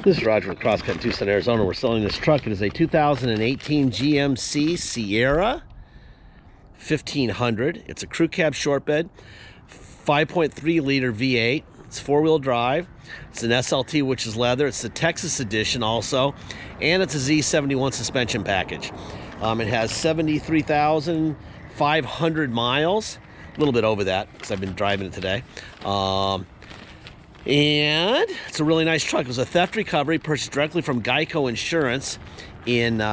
This is Roger with Crosscut in Tucson, Arizona. We're selling this truck. It is a 2018 GMC Sierra 1500. It's a crew cab short bed, 5.3 liter V8. It's four-wheel drive. It's an SLT, which is leather. It's the Texas edition also, and it's a Z71 suspension package. It has 73,500 miles, a little bit over that because I've been driving it today. And it's a really nice truck. It was a theft recovery purchased directly from Geico Insurance in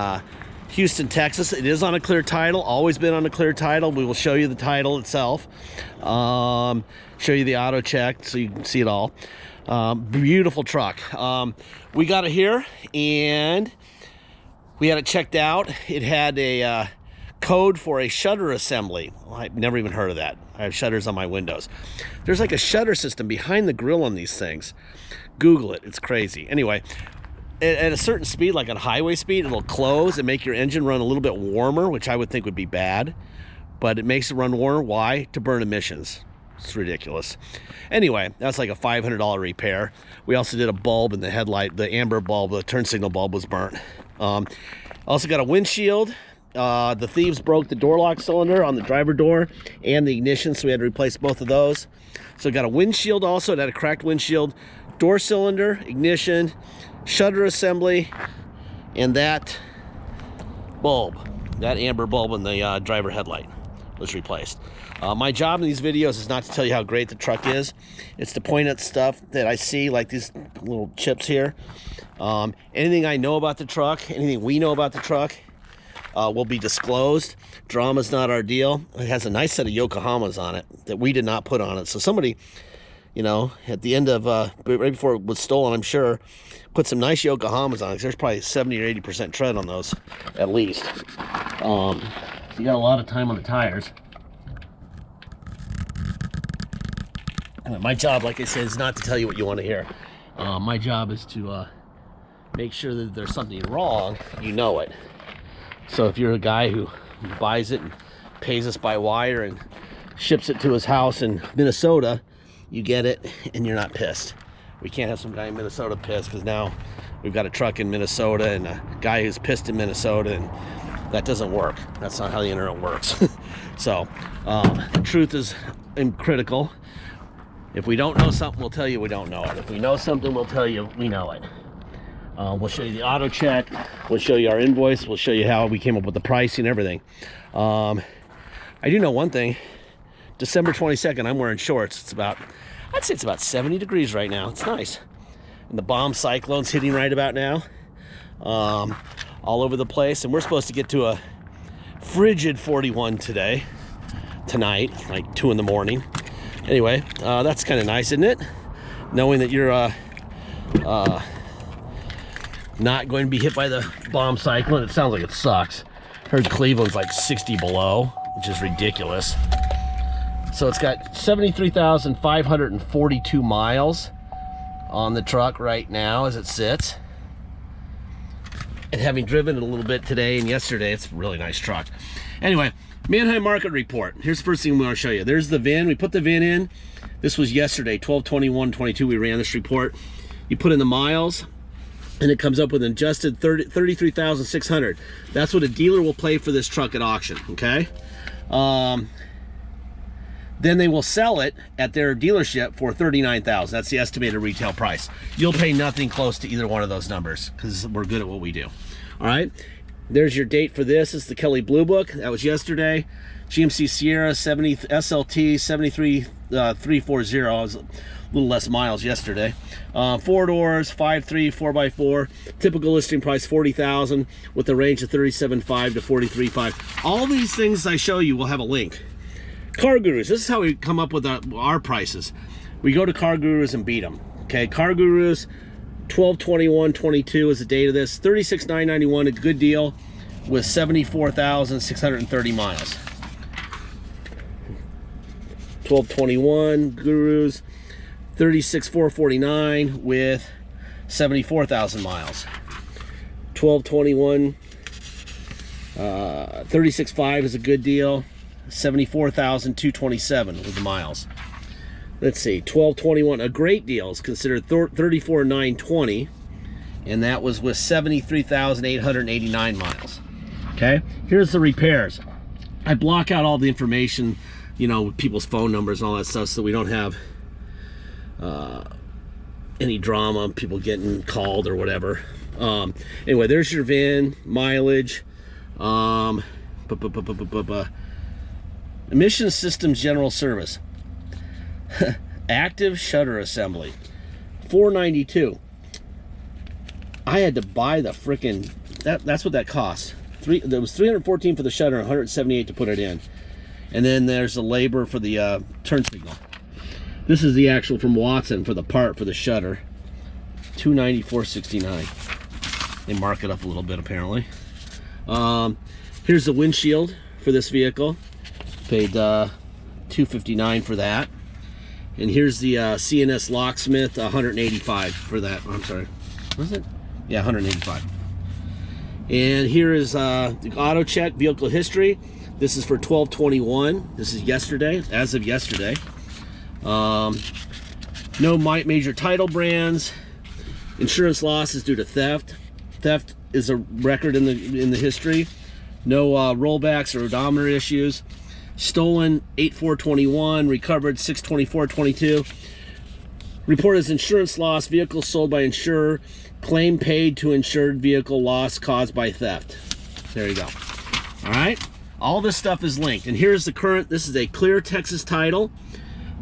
Houston, Texas. It is on a clear title, always been on a clear title. We will show you the title itself, show you the auto check so you can see it all. Beautiful truck. We got it here and we had it checked out. It had a code for a shutter assembly. Well, I've never even heard of that. I have shutters on my windows. There's like a shutter system behind the grill on these things. Google it, it's crazy. Anyway, at a certain speed, like at highway speed, it'll close and make your engine run a little bit warmer, which I would think would be bad, but it makes it run warmer. Why? To burn emissions. It's ridiculous. Anyway, that's like a $500 repair. We also did a bulb in the headlight. The amber bulb, the turn signal bulb was burnt. Also got a windshield. The thieves broke the door lock cylinder on the driver door and the ignition, so we had to replace both of those. So got a windshield also. It had a cracked windshield, door cylinder, ignition, shutter assembly, and that bulb, that amber bulb in the driver headlight was replaced. My job in these videos is not to tell you how great the truck is. It's to point at stuff that I see, like these little chips here. Anything I know about the truck, anything we know about the truck, will be disclosed. Drama's not our deal. It has a nice set of Yokohamas on it that we did not put on it. So somebody, you know, at the end of, right before it was stolen, I'm sure, put some nice Yokohamas on it. There's probably 70 or 80% tread on those, at least. So you got a lot of time on the tires. And my job, like I said, is not to tell you what you want to hear. My job is to make sure that if there's something wrong, you know it. So if you're a guy who buys it and pays us by wire and ships it to his house in Minnesota, you get it and you're not pissed. We can't have some guy in Minnesota pissed, because now we've got a truck in Minnesota and a guy who's pissed in Minnesota, and that doesn't work. That's not how the internet works. So the truth is critical. If we don't know something, we'll tell you we don't know it. If we know something, we'll tell you we know it. We'll show you the auto check. We'll show you our invoice. We'll show you how we came up with the pricing and everything. I do know one thing. December 22nd, I'm wearing shorts. It's about, I'd say it's about 70 degrees right now. It's nice. And the bomb cyclone's hitting right about now. All over the place. And we're supposed to get to a frigid 41 tonight, like 2 in the morning. Anyway, that's kind of nice, isn't it? Knowing that you're not going to be hit by the bomb cyclone. It sounds like it sucks. Heard Cleveland's like 60 below, which is ridiculous. So it's got 73,542 miles on the truck right now as it sits. And having driven it a little bit today and yesterday, it's a really nice truck. Anyway, Manheim Market Report. Here's the first thing we want to show you. There's the VIN. We put the VIN in. This was yesterday, 12/21/22. We ran this report. You put in the miles, and it comes up with an adjusted 33,600. That's what a dealer will pay for this truck at auction, okay? Then they will sell it at their dealership for $39,000. That's the estimated retail price. You'll pay nothing close to either one of those numbers, because we're good at what we do. All right, there's your date for this. It's the Kelly Blue Book. That was yesterday. GMC Sierra SLT 73340. I was a little less miles yesterday. 4 doors, 5.3, 4x4. Typical listing price $40,000 with a range of $37,500 to $43,500. All these things I show you will have a link. Car Gurus. This is how we come up with our prices. We go to Car Gurus and beat them. Okay, Car Gurus 12/21/22 is the date of this. $36,991, a good deal with 74,630 miles. 12/21 Gurus, 36,449 with 74,000 miles. 12/21 36,500 is a good deal. 74,227 with the miles. Let's see, 12/21, a great deal is considered 34,920 and that was with 73,889 miles. Okay, here's the repairs. I block out all the information, you know, people's phone numbers and all that stuff, so we don't have any drama, people getting called or whatever. Anyway, there's your VIN, mileage, emission systems general service, active shutter assembly, $492. I had to buy the frickin' that's what that cost. There was $314 for the shutter and $178 to put it in, and then there's the labor for the turn signal. This is the actual from Watson for the part for the shutter, $294.69. They mark it up a little bit apparently. Here's the windshield for this vehicle. Paid $259 for that. And here's the CNS locksmith, $185 for that. I'm sorry, was it? Yeah, $185. And here is the auto check vehicle history. This is for 12/21. This is yesterday, as of yesterday. No major title brands. Insurance loss is due to theft. Theft is a record in the history. No rollbacks or odometer issues. Stolen 8/4/21, recovered 6/24/22. Report as insurance loss, vehicle sold by insurer, claim paid to insured, vehicle loss caused by theft. There you go. All right, all this stuff is linked. And here's the current, this is a clear Texas title.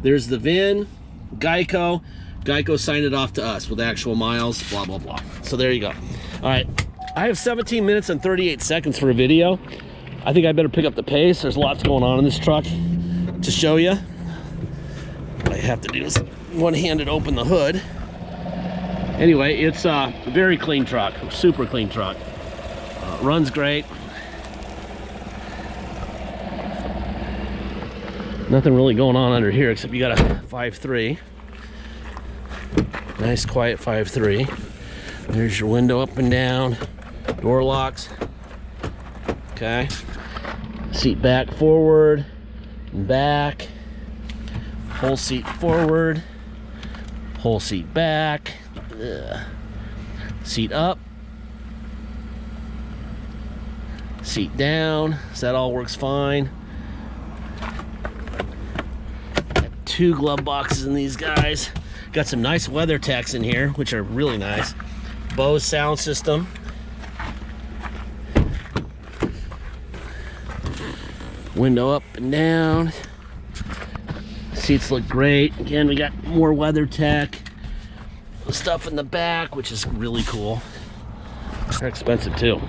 There's the VIN, Geico. Geico signed it off to us with actual miles, blah, blah, blah. So there you go. All right, I have 17 minutes and 38 seconds for a video. I think I better pick up the pace. There's lots going on in this truck to show you. What I have to do is one-handed open the hood. Anyway, it's a very clean truck, super clean truck. Runs great. Nothing really going on under here except you got a 5.3. Nice quiet 5.3. There's your window up and down, door locks. Okay. Seat back forward and back. Whole seat forward. Whole seat back. Seat up. Seat down. So that all works fine. Got 2 glove boxes in these guys. Got some nice weather techs in here, which are really nice. Bose sound system. Window up and down. Seats look great. Again, we got more weather tech. Stuff in the back, which is really cool. They're expensive too.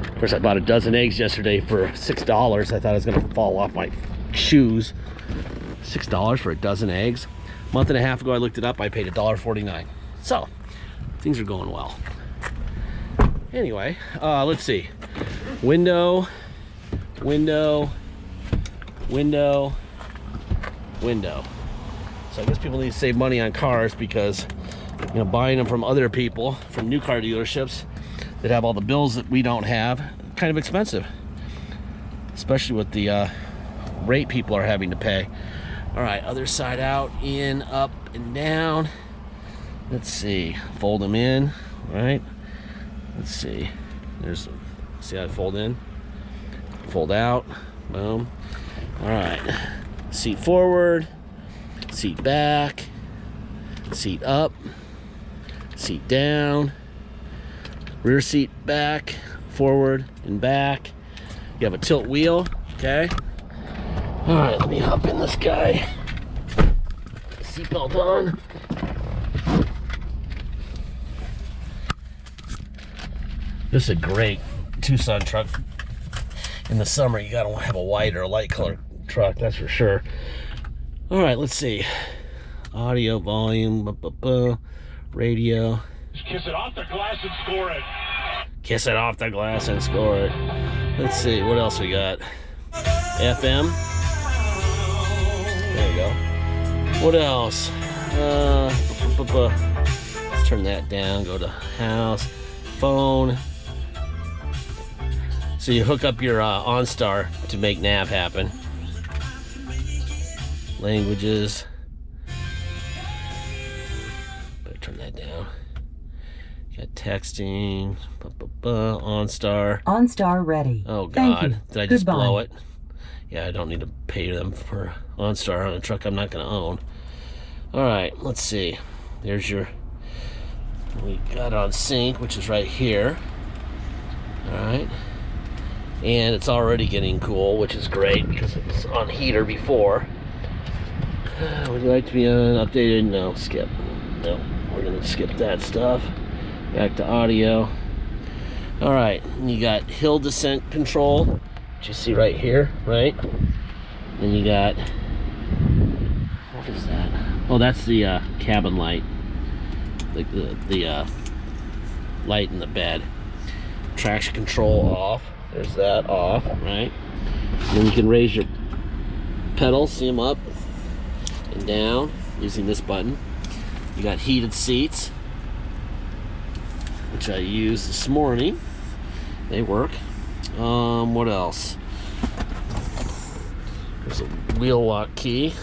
Of course, I bought a dozen eggs yesterday for $6. I thought it was gonna fall off my shoes. $6 for a dozen eggs. A month and a half ago, I looked it up. I paid $1.49. So, things are going well. Anyway, let's see. Window, window, window, window. So I guess people need to save money on cars because, you know, buying them from other people, from new car dealerships that have all the bills that we don't have, kind of expensive. Especially with the rate people are having to pay. All right, other side out, in, up, and down. Let's see, fold them in, right? Let's see, see how I fold in? Fold out, boom. All right, seat forward, seat back, seat up, seat down, rear seat back, forward and back. You have a tilt wheel, okay? All right, let me hop in this guy. Seatbelt on. This is a great Tucson truck. In the summer, you gotta have a white or a light color truck, that's for sure. All right, let's see. Audio, volume, radio. Kiss it off the glass and score it. Kiss it off the glass and score it. Let's see, what else we got? FM. There you go. What else? Let's turn that down, go to house, phone. So you hook up your OnStar to make nav happen. Languages. turn that down. Got texting, OnStar. OnStar ready. Oh Thank you. God, did I just Goodbye. blow it? Yeah, I don't need to pay them for OnStar on a truck I'm not gonna own. All right, let's see. There's your, we got on sync, which is right here. All right. And it's already getting cool, which is great because it was on heater before. Would you like to be updated? No, skip. No, we're gonna skip that stuff. Back to audio. All right, and you got hill descent control, which you see right here, right? Then you got, what is that? Oh, that's the cabin light, the light in the bed. Traction control off. There's that off, right? And then you can raise your pedals, see them up and down using this button. You got heated seats, which I used this morning. They work. What else? There's a wheel lock key.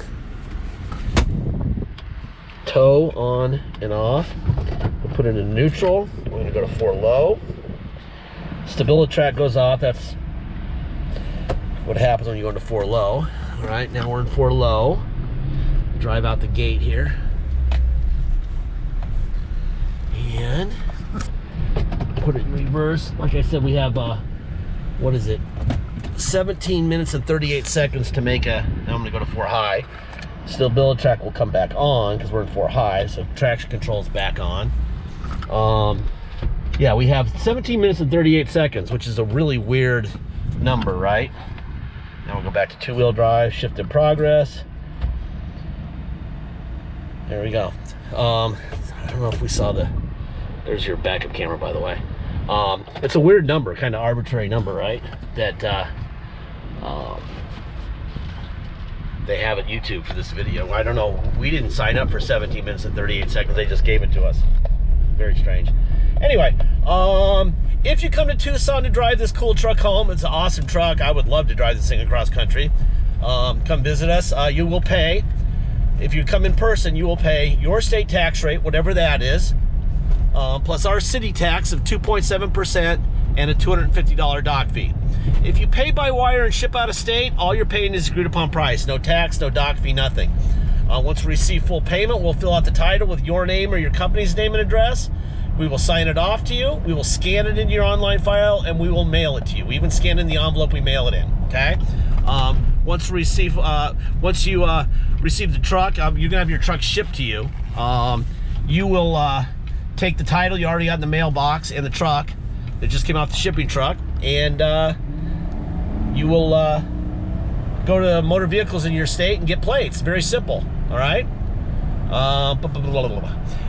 Tow on and off. We'll put it in neutral. We're going to go to 4 low. Stability track goes off. That's what happens when you go into 4 low. All right, now we're in 4 low. Drive out the gate here. And put it in reverse. Like I said, we have, what is it? 17 minutes and 38 seconds to make a, now I'm gonna go to 4 high. Stability track will come back on because we're in 4 high, so traction control is back on. Yeah, we have 17 minutes and 38 seconds, which is a really weird number, right? Now we'll go back to 2-wheel drive, shift in progress. There we go. I don't know if we saw the, there's your backup camera, by the way. It's a weird number, kind of arbitrary number, right? That they have at YouTube for this video. I don't know, we didn't sign up for 17 minutes and 38 seconds. They just gave it to us. Very strange. Anyway, if you come to Tucson to drive this cool truck home, it's an awesome truck. I would love to drive this thing across country. Come visit us. You will pay, if you come in person, you will pay your state tax rate, whatever that is, plus our city tax of 2.7% and a $250 dock fee. If you pay by wire and ship out of state, all you're paying is agreed upon price. No tax, no dock fee, nothing. Once we receive full payment, we'll fill out the title with your name or your company's name and address. We will sign it off to you. We will scan it into your online file, and we will mail it to you. We even scan in the envelope, we mail it in, okay? Once you receive the truck, you're gonna have your truck shipped to you. You will take the title you already got in the mailbox and the truck that just came off the shipping truck, and you will go to motor vehicles in your state and get plates. Very simple, all right?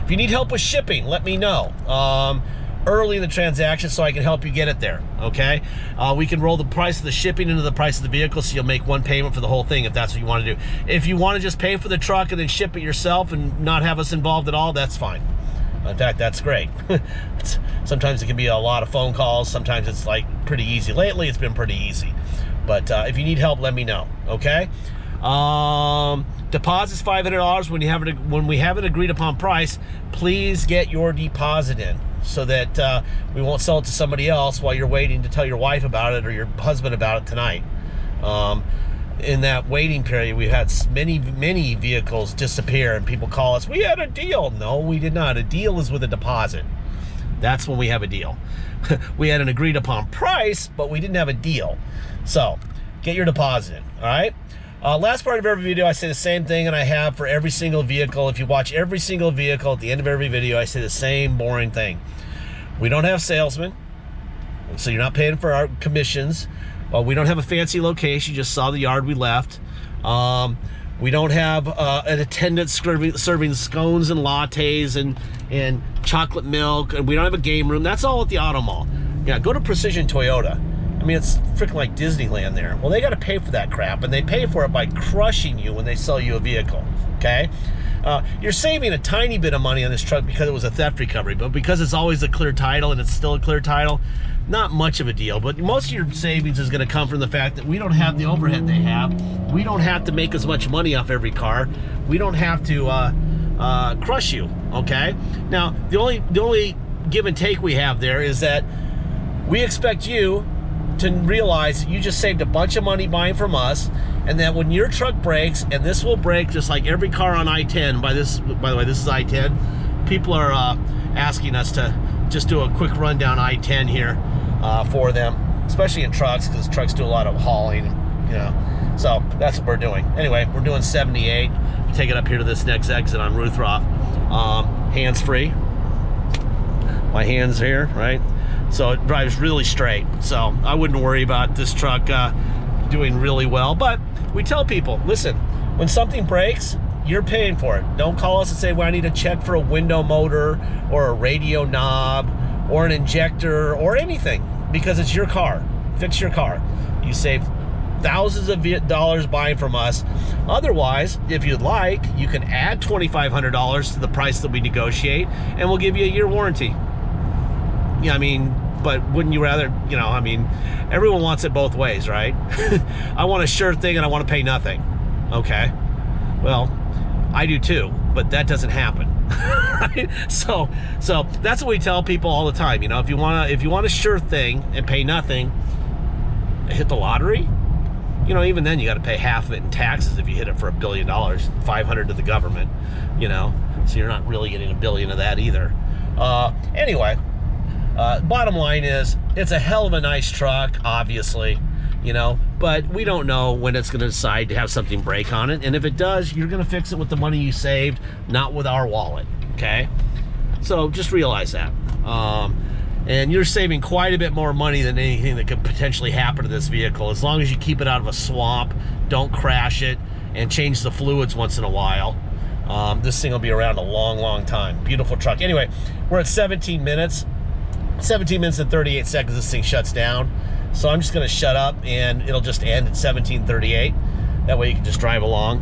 If you need help with shipping, let me know early in the transaction so I can help you get it there, okay? We can roll the price of the shipping into the price of the vehicle, so you'll make one payment for the whole thing if that's what you want to do. If you want to just pay for the truck and then ship it yourself and not have us involved at all, that's fine. In fact, that's great. Sometimes it can be a lot of phone calls. Sometimes it's like pretty easy. Lately, it's been pretty easy. But if you need help, let me know, okay? Deposit's $500 when we have an agreed upon price. Please get your deposit in so that we won't sell it to somebody else while you're waiting to tell your wife about it or your husband about it tonight. In that waiting period, we've had many vehicles disappear and people call us, we had a deal. No, we did not. A deal is with a deposit. That's when we have a deal. We had an agreed upon price, but we didn't have a deal. So get your deposit in, all right? Last part of every video, I say the same thing, and I have for every single vehicle. If you watch every single vehicle, at the end of every video, I say the same boring thing. We don't have salesmen, so you're not paying for our commissions. We don't have a fancy location. You just saw the yard we left. We don't have an attendant serving scones and lattes and chocolate milk, and we don't have a game room. That's all at the auto mall. Yeah, go to Precision Toyota. I mean, it's freaking like Disneyland there. Well, they got to pay for that crap, and they pay for it by crushing you when they sell you a vehicle, okay? You're saving a tiny bit of money on this truck because it was a theft recovery, but because it's always a clear title and it's still a clear title, not much of a deal. But most of your savings is going to come from the fact that we don't have the overhead they have. We don't have to make as much money off every car. We don't have to crush you, okay? Now, the only give and take we have there is that we expect you to realize you just saved a bunch of money buying from us, and that when your truck breaks, and this will break just like every car on I-10, by the way, this is I-10, people are asking us to just do a quick rundown I-10 here for them, especially in trucks, because trucks do a lot of hauling, you know, so that's what we're doing. Anyway, we're doing 78, take it up here to this next exit on Ruthroff, hands-free, my hands here, right? So it drives really straight. So I wouldn't worry about this truck doing really well. But we tell people, listen, when something breaks, you're paying for it. Don't call us and say, well, I need a check for a window motor or a radio knob or an injector or anything, because it's your car. Fix your car. You save thousands of dollars buying from us. Otherwise, if you'd like, you can add $2,500 to the price that we negotiate, and we'll give you a year warranty. Yeah, I mean, but wouldn't you rather, you know, I mean, everyone wants it both ways, right? I want a sure thing and I want to pay nothing. Okay. Well, I do too, but that doesn't happen. Right? So that's what we tell people all the time. You know, if you want a sure thing and pay nothing, hit the lottery. You know, even then you got to pay half of it in taxes if you hit it for $1 billion, $500 to the government, you know, so you're not really getting $1 billion of that either. Anyway, bottom line is, it's a hell of a nice truck, obviously, you know, but we don't know when it's going to decide to have something break on it. And if it does, you're going to fix it with the money you saved, not with our wallet, okay? So just realize that. And you're saving quite a bit more money than anything that could potentially happen to this vehicle, as long as you keep it out of a swamp, don't crash it, and change the fluids once in a while. This thing will be around a long, long time. Beautiful truck. Anyway, we're at 17 minutes. 17 minutes and 38 seconds, this thing shuts down. So I'm just gonna shut up and it'll just end at 17:38. That way you can just drive along.